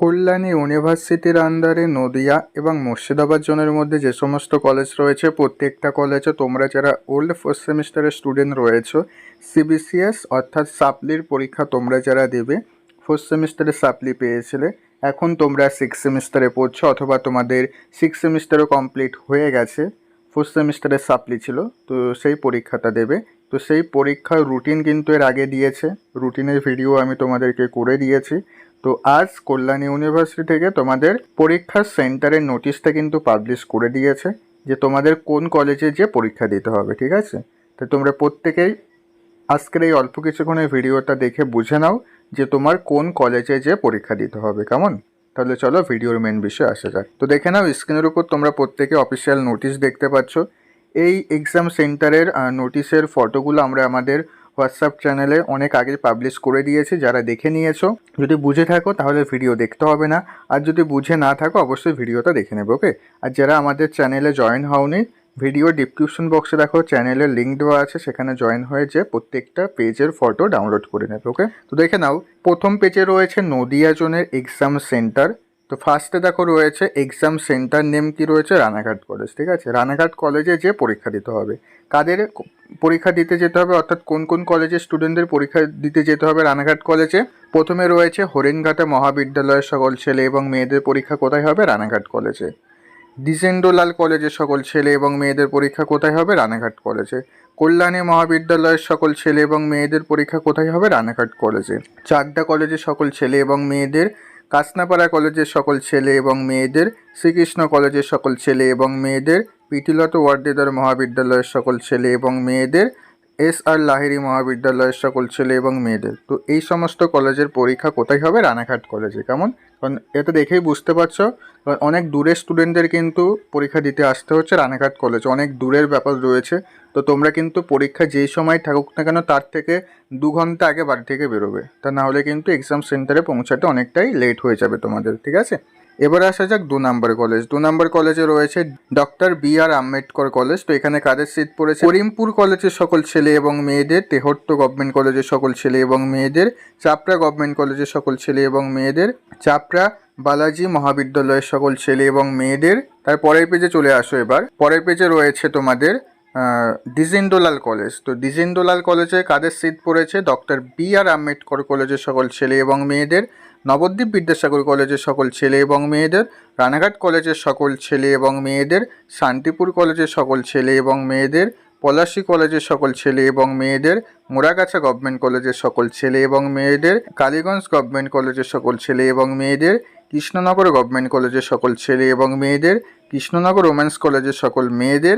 কল্যাণী ইউনিভার্সিটির আন্ডারে নদিয়া এবং মুর্শিদাবাদ জোনের মধ্যে যে সমস্ত কলেজ রয়েছে প্রত্যেকটা কলেজে তোমরা যারা ওল্ড ফার্স্ট সেমিস্টারের স্টুডেন্ট রয়েছো সিবিসিএস অর্থাৎ সাপ্লির পরীক্ষা তোমরা যারা দেবে ফার্স্ট সেমিস্টারে সাপ্লি পেয়েছিলে, এখন তোমরা সিক্স সেমিস্টারে পড়ছো অথবা তোমাদের সিক্স সেমিস্টারও কমপ্লিট হয়ে গেছে, ফার্স্ট সেমিস্টারে সাপ্লি ছিল, তো সেই পরীক্ষাটা দেবে। তো সেই পরীক্ষার রুটিন কিন্তু এর আগে দিয়েছে, রুটিনের ভিডিও আমি তোমাদেরকে করে দিয়েছি। তো আজ কল্যাণ ইউনিভার্সিটি থেকে তোমাদের পরীক্ষার সেন্টারের নোটিশটা কিন্তু পাবলিশ করে দিয়েছে যে তোমাদের কোন কলেজে যে পরীক্ষা দিতে হবে, ঠিক আছে। তো তোমরা প্রত্যেকেই আজকের এই অল্প কিছুক্ষণের ভিডিওটা দেখে বুঝে নাও যে তোমার কোন কলেজে যে পরীক্ষা দিতে হবে, কেমন। তাহলে চলো ভিডিওর মেন বিষয়ে আসা যাক। তো দেখে নাও স্ক্রিনের উপর তোমরা প্রত্যেকে অফিসিয়াল নোটিশ দেখতে পাচ্ছ। এই এক্সাম সেন্টারের নোটিশের ফটোগুলো আমরা আমাদের হোয়াটসঅ্যাপ চ্যানেলে অনেক আগে পাবলিশ করে দিয়েছি, যারা দেখে নিয়েছো যদি বুঝে থাকো তাহলে ভিডিও দেখতে হবে না, আর যদি বুঝে না থাকো অবশ্যই ভিডিওটা দেখে নেবে, ওকে। আর যারা আমাদের চ্যানেলে জয়েন হওনি, ভিডিও ডিসক্রিপশন বক্সে দেখো চ্যানেলের লিঙ্ক দেওয়া আছে, সেখানে জয়েন হয়ে যে প্রত্যেকটা পেজের ফটো ডাউনলোড করে নেবে, ওকে। তো দেখে নাও প্রথম পেজে রয়েছে নদিয়া জোনের এক্সাম সেন্টার। তো ফার্স্টে দেখো রয়েছে এক্সাম সেন্টার নেম কি রয়েছে, রানাঘাট কলেজ, ঠিক আছে। রানাঘাট কলেজে যে পরীক্ষা দিতে হবে, কাদের পরীক্ষা দিতে যেতে হবে অর্থাৎ কোন কোন কলেজের স্টুডেন্টদের পরীক্ষা দিতে যেতে হবে রানাঘাট কলেজে। প্রথমে রয়েছে হরিণঘাটা মহাবিদ্যালয়ের সকল ছেলে এবং মেয়েদের পরীক্ষা কোথায় হবে, রানাঘাট কলেজে। দ্বিজেন্দ্রলাল কলেজের সকল ছেলে এবং মেয়েদের পরীক্ষা কোথায় হবে, রানাঘাট কলেজে। কল্যাণী মহাবিদ্যালয়ের সকল ছেলে এবং মেয়েদের পরীক্ষা কোথায় হবে, রানাঘাট কলেজে। চাকদা কলেজের সকল ছেলে এবং মেয়েদের, কাসনাপাড়া কলেজের সকল ছেলে এবং মেয়েদের, শ্রীকৃষ্ণ কলেজের সকল ছেলে এবং মেয়েদের, প্রীতিলতা ওয়াদ্দেদার মহাবিদ্যালয়ের সকল ছেলে এবং মেয়েদের, SR লাহিড়ী মহাবিদ্যালয়ের সকল ছেলে এবং মেয়েদের। তো এই সমস্ত কলেজের পরীক্ষা কোথায় হবে, রানাঘাট কলেজে, কেমন। কারণ এটা দেখেই বুঝতে পারছো অনেক দূরের স্টুডেন্টদের কিন্তু পরীক্ষা দিতে আসতে হচ্ছে রানাঘাট কলেজ, অনেক দূরের ব্যাপার রয়েছে। তো তোমরা কিন্তু পরীক্ষা যেই সময় থাকুক না কেন তার থেকে 2 ঘন্টা আগে বাড়ি থেকে বেরোবে, তা না হলে কিন্তু এক্সাম সেন্টারে পৌঁছাতে অনেকটাই লেট হয়ে যাবে তোমাদের, ঠিক আছে। এবার আসা যাক 2 নম্বর কলেজ। 2 নম্বর কলেজে রয়েছে ডক্টর BR আম্বেদকর কলেজ। তো এখানে কাদের সিট পড়েছে, করিমপুর কলেজের সকল ছেলে এবং মেয়েদের, তেহট্ট গভর্নমেন্ট কলেজের সকল ছেলে এবং মেয়েদের, চাপড়া গভর্নমেন্ট কলেজের সকল ছেলে এবং মেয়েদের, চাপড়া বালাজি মহাবিদ্যালয়ের সকল ছেলে এবং মেয়েদের। তার পরের পেজে চলে আসো। এবার পরের পেজে রয়েছে তোমাদের দ্বিজেন্দ্রলাল কলেজ। তো দ্বিজেন্দ্রলাল কলেজে কাদের সিট পড়েছে, ডক্টর BR আম্বেদকর কলেজের সকল ছেলে এবং মেয়েদের, নবদ্বীপ বিদ্যাসাগর কলেজের সকল ছেলে এবং মেয়েদের, রানাঘাট কলেজের সকল ছেলে এবং মেয়েদের, শান্তিপুর কলেজের সকল ছেলে এবং মেয়েদের, পলাশী কলেজের সকল ছেলে এবং মেয়েদের, মোড়াগাছা গভর্নমেন্ট কলেজের সকল ছেলে এবং মেয়েদের, কালীগঞ্জ গভর্নমেন্ট কলেজের সকল ছেলে এবং মেয়েদের, কৃষ্ণনগর গভর্নমেন্ট কলেজের সকল ছেলে এবং মেয়েদের, কৃষ্ণনগর ওমেন্স কলেজের সকল মেয়েদের,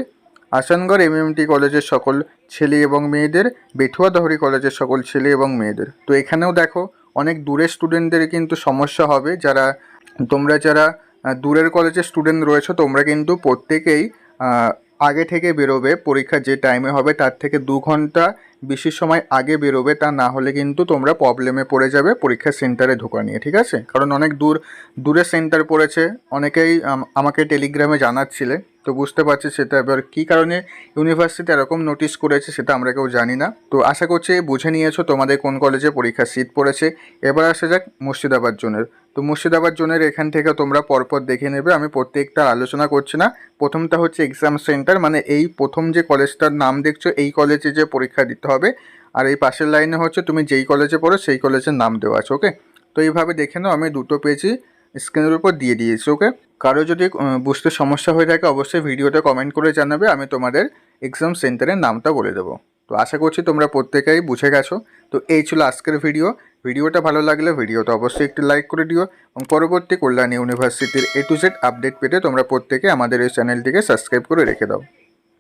আসানগড় MMT কলেজের সকল ছেলে এবং মেয়েদের, বেথুয়াদহরি কলেজের সকল ছেলে এবং মেয়েদের। তো এখানেও দেখো অনেক দূরের স্টুডেন্টদের কিন্তু সমস্যা হবে, তোমরা যারা দূরের কলেজের স্টুডেন্ট রয়েছে তোমরা কিন্তু প্রত্যেকেই আগে থেকে বেরোবে, পরীক্ষা যে টাইমে হবে তার থেকে 2 ঘন্টা বেশি সময় আগে বেরোবে, তা না হলে কিন্তু তোমরা প্রবলেমে পড়ে যাবে পরীক্ষা সেন্টারে ঢোকা নিয়ে, ঠিক আছে। কারণ অনেক দূরে সেন্টার পড়েছে, অনেকেই আমাকে টেলিগ্রামে জানাচ্ছিলে, তো বুঝতে পারছি সেটা এবার কী কারণে ইউনিভার্সিটি এরকম নোটিশ করেছে সেটা আমরা কেউ জানি না। তো আশা করছি বুঝে নিয়েছো তোমাদের কোন কলেজে পরীক্ষার সিট পড়েছে। এবার আসা যাক মুর্শিদাবাদ জোনের। তো মুর্শিদাবাদ জোনের এখান থেকে তোমরা পরপর দেখে নেবে, আমি প্রত্যেকটা আলোচনা করছি না। প্রথমটা হচ্ছে এক্সাম সেন্টার, মানে এই প্রথম যে কলেজটার নাম দেখছো এই কলেজে যে পরীক্ষা দিতে হবে, আর এই পাশের লাইনে হচ্ছে তুমি যেই কলেজে পড়ো সেই কলেজের নাম দেওয়া আছে, ওকে। তো এইভাবে দেখে নাও, আমি 2টো পেজই স্ক্রিনের উপর দিয়ে দিয়েছি, ওকে। কারো যদি বুঝতে সমস্যা হয়ে থাকে অবশ্যই ভিডিওটা কমেন্ট করে জানাবে, আমি তোমাদের এক্সাম সেন্টারের নামটা বলে দেবো। তো আশা করছি তোমরা প্রত্যেকেই বুঝে গেছো। তো এই ছিল আজকের ভিডিওটা ভালো লাগলে ভিডিওটা অবশ্যই একটু লাইক করে দিও, এবং পরবর্তী কল্যাণ ইউনিভার্সিটির A to Z আপডেট পেতে তোমরা প্রত্যেকে আমাদের এই চ্যানেলটিকে সাবস্ক্রাইব করে রেখে দাও।